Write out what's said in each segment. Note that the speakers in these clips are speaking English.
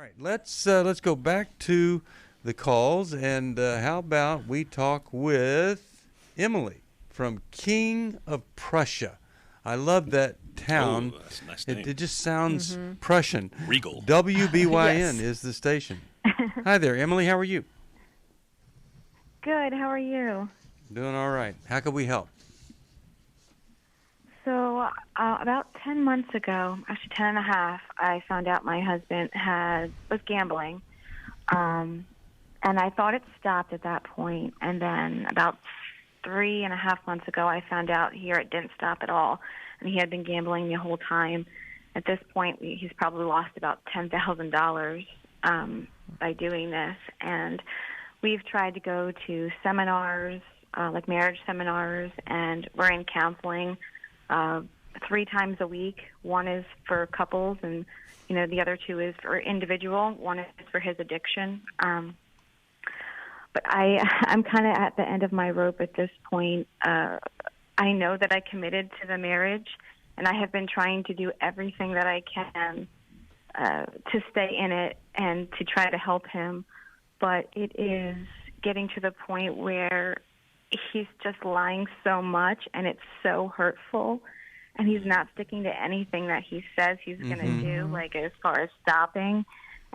right, let's go back to the calls, and how about we talk with Emily from King of Prussia. I love that town. Oh, that's a nice name. It just sounds Prussian. Regal. WBYN Yes. is the station. Hi there, Emily. How are you? Good. How are you? Doing all right. How can we help? So about 10 months ago, actually 10 and a half, I found out my husband was gambling. And I thought it stopped at that point. And then about 3.5 months ago, I found out here it didn't stop at all. And he had been gambling the whole time. At this point, he's probably lost about $10,000 by doing this. And we've tried to go to seminars, like marriage seminars, and we're in counseling 3 times a week. One is for couples, and the other 2 is for individual. One is for his addiction. But I'm kind of at the end of my rope at this point. I know that I committed to the marriage, and I have been trying to do everything that I can to stay in it and to try to help him. But it is getting to the point where he's just lying so much, and it's so hurtful, and he's not sticking to anything that he says he's going to do, like as far as stopping.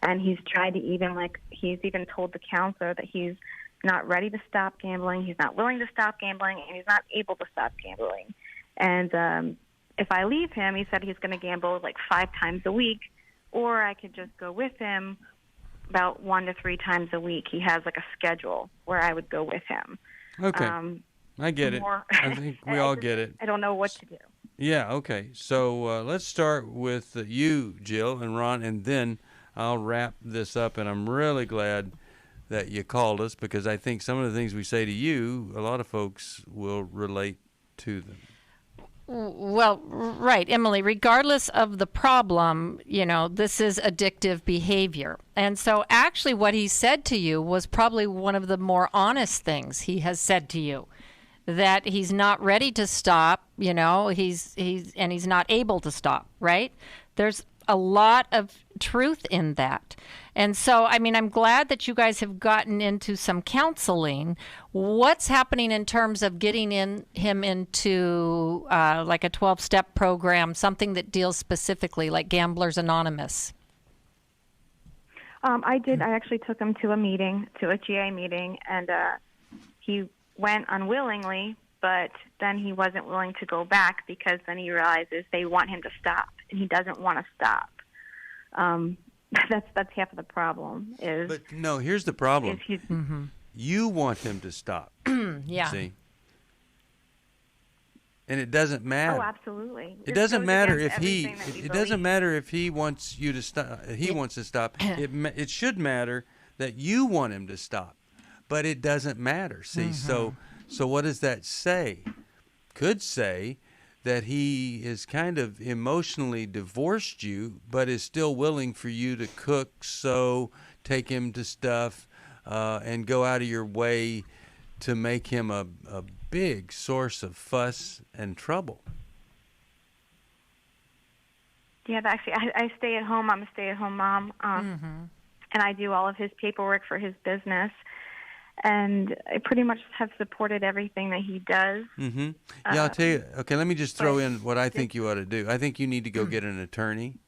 And he's tried to he's even told the counselor that he's not ready to stop gambling, he's not willing to stop gambling, and he's not able to stop gambling. And if I leave him, he said he's going to gamble like 5 times a week, or I could just go with him about 1 to 3 times a week. He has like a schedule where I would go with him. Okay. I get it. I think we all get it. I don't know what to do. Yeah, okay. So let's start with you, Jill, and Ron, and then I'll wrap this up. And I'm really glad that you called us, because I think some of the things we say to you, a lot of folks will relate to them. Well, right, Emily, regardless of the problem, this is addictive behavior. And so actually what he said to you was probably one of the more honest things he has said to you, that he's not ready to stop, he's not able to stop, right? There's a lot of truth in that. And so, I'm glad that you guys have gotten into some counseling. What's happening in terms of getting him into like a 12-step program, something that deals specifically like Gamblers Anonymous? I actually took him to a GA meeting, and he went unwillingly, but then he wasn't willing to go back because then he realizes they want him to stop, and he doesn't want to stop. That's half of the problem. But no, here's the problem. You want him to stop. Yeah. See? And it doesn't matter. Oh, absolutely. It doesn't matter if he wants you to stop. He wants to stop. It should matter that you want him to stop, but it doesn't matter. See, so what does that say? Could say that he is kind of emotionally divorced you, but is still willing for you to cook, sew, take him to stuff, and go out of your way to make him a big source of fuss and trouble. Yeah, actually, I stay at home. I'm a stay-at-home mom, and I do all of his paperwork for his business. And I pretty much have supported everything that he does. Yeah, I'll tell you. Okay, let me just throw in what I think you ought to do. I think you need to go get an attorney.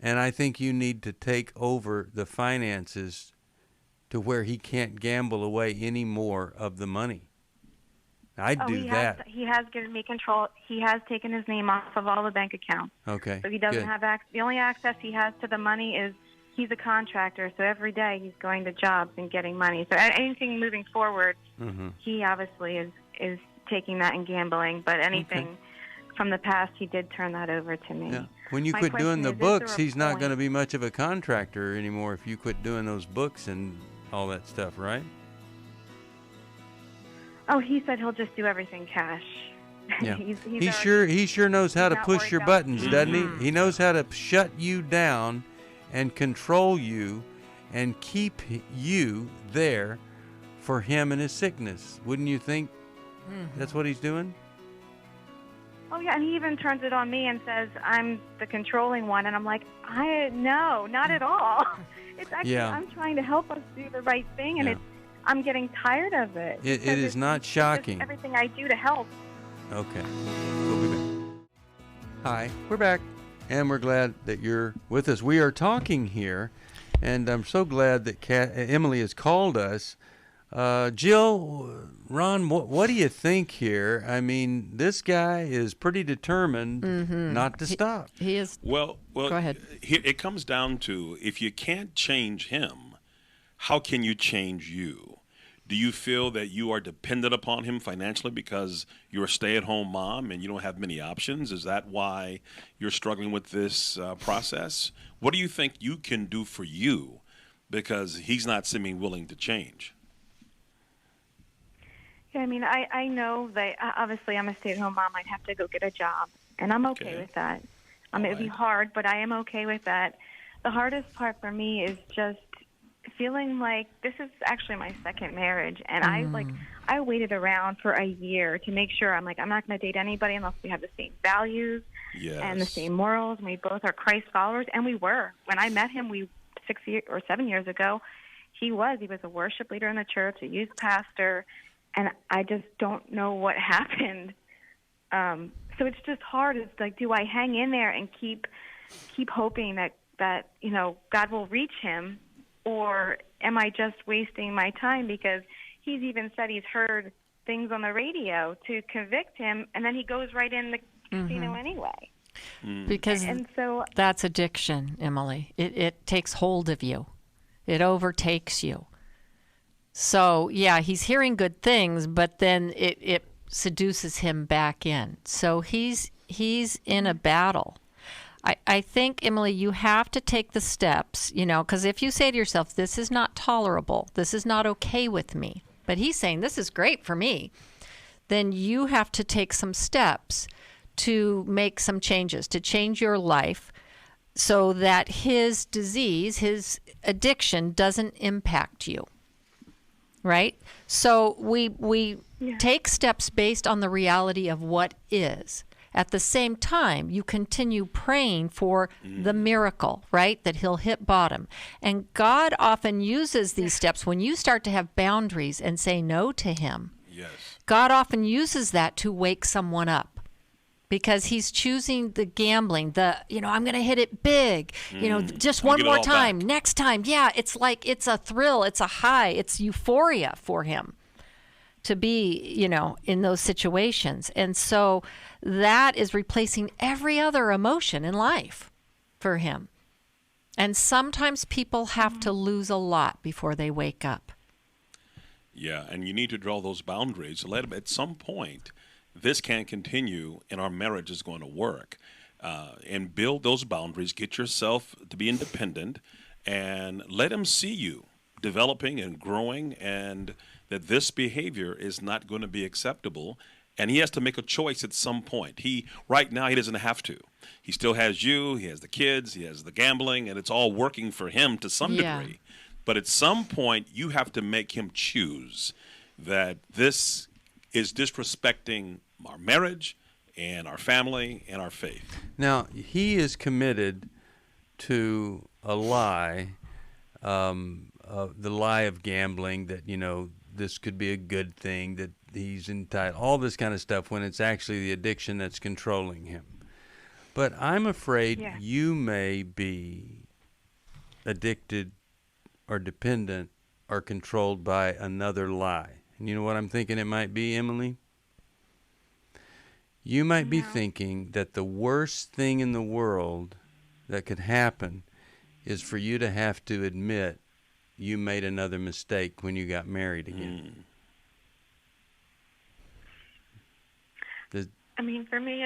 And I think you need to take over the finances to where he can't gamble away any more of the money. I'd do that. He has given me control. He has taken his name off of all the bank accounts. Okay. So he doesn't have access. The only access he has to the money is he's a contractor, so every day he's going to jobs and getting money. So anything moving forward, he obviously is taking that and gambling. But anything from the past, he did turn that over to me. Yeah. When you quit doing the books, he's not going to be much of a contractor anymore if you quit doing those books and all that stuff, right? Oh, he said he'll just do everything cash. Yeah. He sure knows how to push your buttons, doesn't he? He knows how to shut you down and control you and keep you there for him and his sickness. Wouldn't you think that's what he's doing? Oh, yeah, and he even turns it on me and says I'm the controlling one, and I'm like, no, not at all. It's actually, I'm trying to help us do the right thing, and I'm getting tired of it. It is not shocking. It's everything I do to help. Okay. We'll be back. Hi, we're back, and we're glad that you're with us. We are talking here, and I'm so glad that Emily has called us. Jill, Ron, what do you think here? I mean, this guy is pretty determined not to stop. He is. Well, go ahead. It comes down to, if you can't change him, how can you change you? Do you feel that you are dependent upon him financially because you're a stay-at-home mom and you don't have many options? Is that why you're struggling with this process? What do you think you can do for you because he's not seeming willing to change? Yeah, I mean, I know that obviously I'm a stay-at-home mom. I'd have to go get a job, and I'm okay with that. It would be hard, but I am okay with that. The hardest part for me is just feeling like this is actually my second marriage, and I waited around for a year to make sure. I'm like, I'm not going to date anybody unless we have the same values and the same morals, and we both are Christ followers, and we were. When I met him, 7 years ago, he was a worship leader in the church, a youth pastor. And I just don't know what happened. So it's just hard. It's like, do I hang in there and keep hoping that God will reach him, or am I just wasting my time? Because he's even said he's heard things on the radio to convict him, and then he goes right in the casino anyway. Because that's addiction, Emily. It takes hold of you. It overtakes you. So, yeah, he's hearing good things, but then it seduces him back in. So he's in a battle. I think, Emily, you have to take the steps, because if you say to yourself, this is not tolerable, this is not okay with me, but he's saying this is great for me, then you have to take some steps to make some changes, to change your life so that his disease, his addiction doesn't impact you. Right? So we take steps based on the reality of what is. At the same time, you continue praying for the miracle, right? That he'll hit bottom. And God often uses these steps when you start to have boundaries and say no to him. Yes. God often uses that to wake someone up. Because he's choosing the gambling, I'm going to hit it big, just one more time, next time. Yeah, it's like it's a thrill, it's a high, it's euphoria for him to be, in those situations. And so that is replacing every other emotion in life for him. And sometimes people have to lose a lot before they wake up. Yeah, and you need to draw those boundaries. Let him, at some point, this can't continue and our marriage is going to work. And build those boundaries, get yourself to be independent, and let him see you developing and growing, and that this behavior is not going to be acceptable. And he has to make a choice at some point. Right now, he doesn't have to. He still has you, he has the kids, he has the gambling, and it's all working for him to some degree. But at some point, you have to make him choose that this is disrespecting our marriage and our family and our faith. Now, he is committed to a lie, the lie of gambling, that, this could be a good thing, that he's entitled, all this kind of stuff, when it's actually the addiction that's controlling him. But I'm afraid you may be addicted or dependent or controlled by another lie. And you know what I'm thinking it might be, Emily? You might be thinking that the worst thing in the world that could happen is for you to have to admit you made another mistake when you got married again. I mean, for me,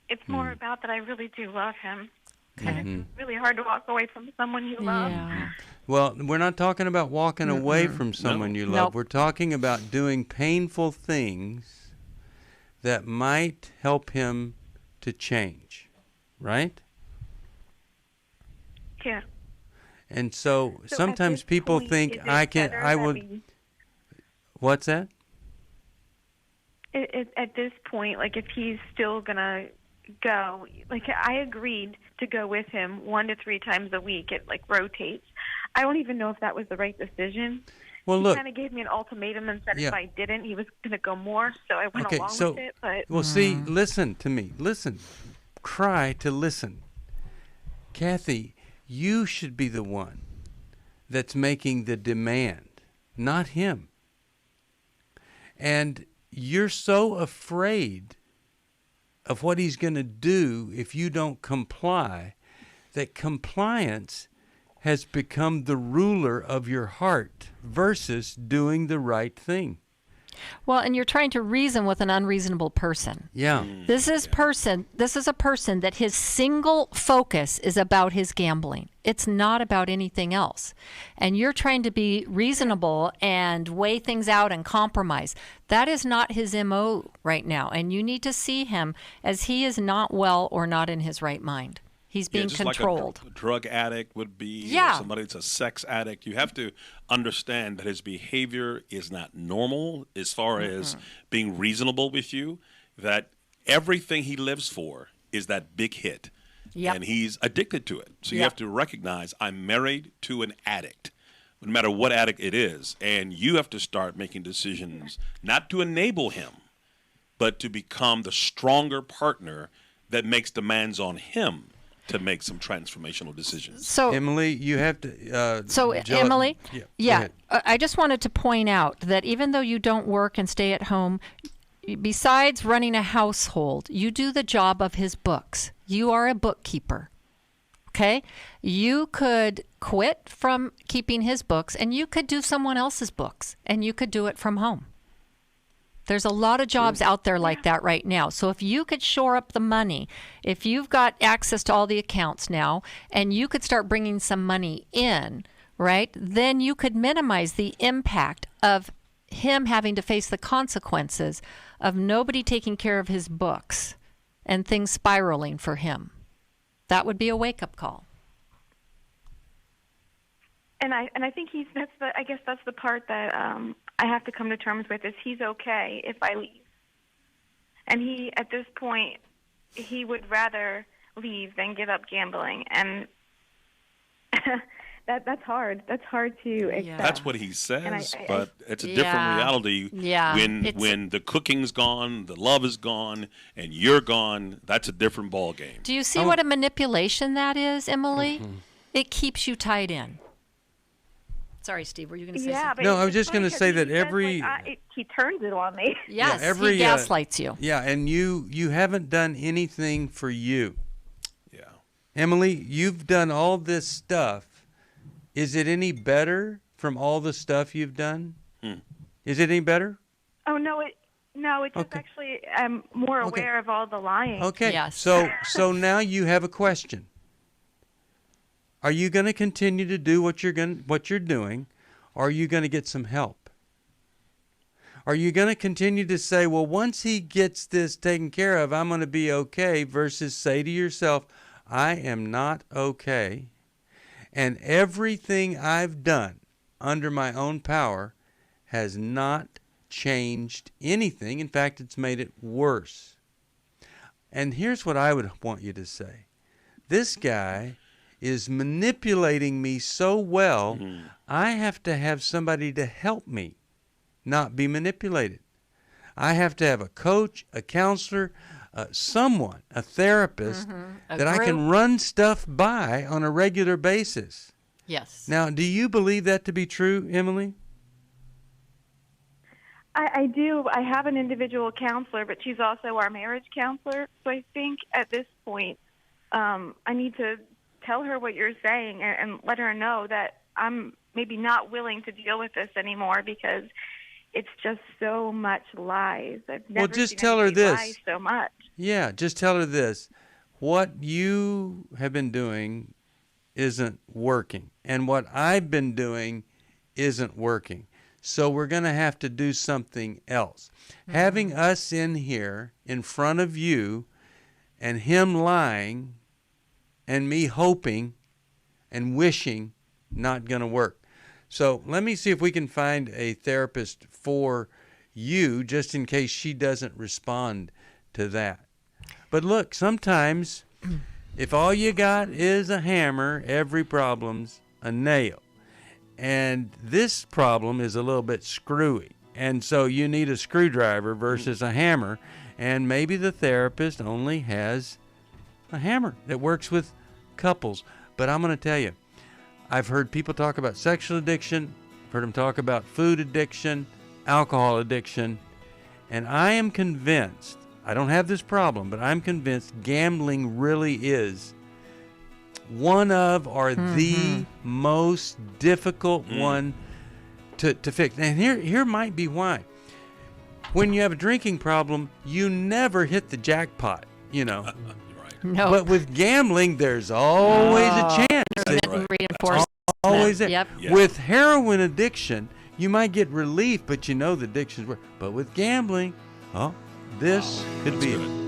it's more about that I really do love him. And it's really hard to walk away from someone you love. Yeah. Well, we're not talking about walking away from someone you love. Nope. We're talking about doing painful things that might help him to change, right? Yeah. And so sometimes at this people point, think is it better that what's that? at this point, like if he's still gonna go, like I agreed to go with him 1 to 3 times a week. It like rotates. I don't even know if that was the right decision. Well, he look. kind of gave me an ultimatum and said Yeah. if I didn't, he was going to go more. So I went along with it. But Well, see, listen to me. Listen. Cry to listen. Kathy, you should be the one that's making the demand, not him. And you're so afraid of what he's going to do if you don't comply that compliance has become the ruler of your heart versus doing the right thing. Well, and you're trying to reason with an unreasonable person. Yeah. This is a person that his single focus is about his gambling. It's not about anything else. And you're trying to be reasonable and weigh things out and compromise. That is not his MO right now. And you need to see him as he is not well or not in his right mind. He's being just controlled. Like a drug addict would be, Yeah. or somebody that's a sex addict. You have to understand that his behavior is not normal as far as being reasonable with you, that everything he lives for is that big hit. Yep. And he's addicted to it. So you Yep. have to recognize I'm married to an addict, no matter what addict it is. And you have to start making decisions not to enable him, but to become the stronger partner that makes demands on him to make some transformational decisions. So Emily, you have to. Emily, go yeah, ahead. I just wanted to point out that even though you don't work and stay at home, besides running a household, you do the job of his books. You are a bookkeeper. Okay? You could quit from keeping his books and you could do someone else's books and you could do it from home. There's a lot of jobs out there like that right now. So if you could shore up the money, if you've got access to all the accounts now, and you could start bringing some money in, right, then you could minimize the impact of him having to face the consequences of nobody taking care of his books and things spiraling for him. That would be a wake-up call. And I think I guess that's the part that I have to come to terms with is he's okay if I leave. And he, at this point, he would rather leave than give up gambling. And that's hard. That's hard to accept. That's what he says, I but it's a different reality. Yeah. When the cooking's gone, the love is gone, and you're gone, that's a different ball game. Do you see what a manipulation that is, Emily? It keeps you tied in. Sorry, Steve, were you going to say something? But No, it's I was just funny gonna say 'cause that he says, every- he turns it on me. Yes, every, he gaslights you. Yeah, and you haven't done anything for you. Yeah. Emily, you've done all this stuff. Is it any better from all the stuff you've done? Is it any better? Oh no, it just Okay. actually I'm more Okay. aware of all the lying. Okay. Yes. So now you have a question. Are you going to continue to do what you're doing, or are you going to get some help? Are you going to continue to say, well, once he gets this taken care of, I'm going to be okay, versus say to yourself, I am not okay, and everything I've done under my own power has not changed anything. In fact, it's made it worse. And here's what I would want you to say. This guy is manipulating me so well, I have to have somebody to help me not be manipulated. I have to have a coach, a counselor, someone, a therapist that I can run stuff by on a regular basis. Yes. Now, do you believe that to be true, Emily? I do. I have an individual counselor, but she's also our marriage counselor. So I think at this point, I need to tell her what you're saying and let her know that I'm maybe not willing to deal with this anymore because it's just so much lies. I've never just seen tell her anybody this. lie so much. Yeah, just tell her this. What you have been doing isn't working, and what I've been doing isn't working. So we're going to have to do something else. Having us in here in front of you and him lying and me hoping and wishing, not going to work. So let me see if we can find a therapist for you just in case she doesn't respond to that. But look, sometimes if all you got is a hammer, every problem's a nail. And this problem is a little bit screwy. And so you need a screwdriver versus a hammer. And maybe the therapist only has a hammer that works with couples. But I'm going to tell you, I've heard people talk about sexual addiction. I've heard them talk about food addiction, alcohol addiction. And I am convinced, I don't have this problem, but I'm convinced gambling really is one of or the most difficult one to fix. And here might be why. When you have a drinking problem, you never hit the jackpot, you know. Right. No. But with gambling, there's always a chance. Intermittent reinforcement. Always there. Yep. Yeah. With heroin addiction, you might get relief, but you know the addiction's worse. But with gambling, this could That's be good. it.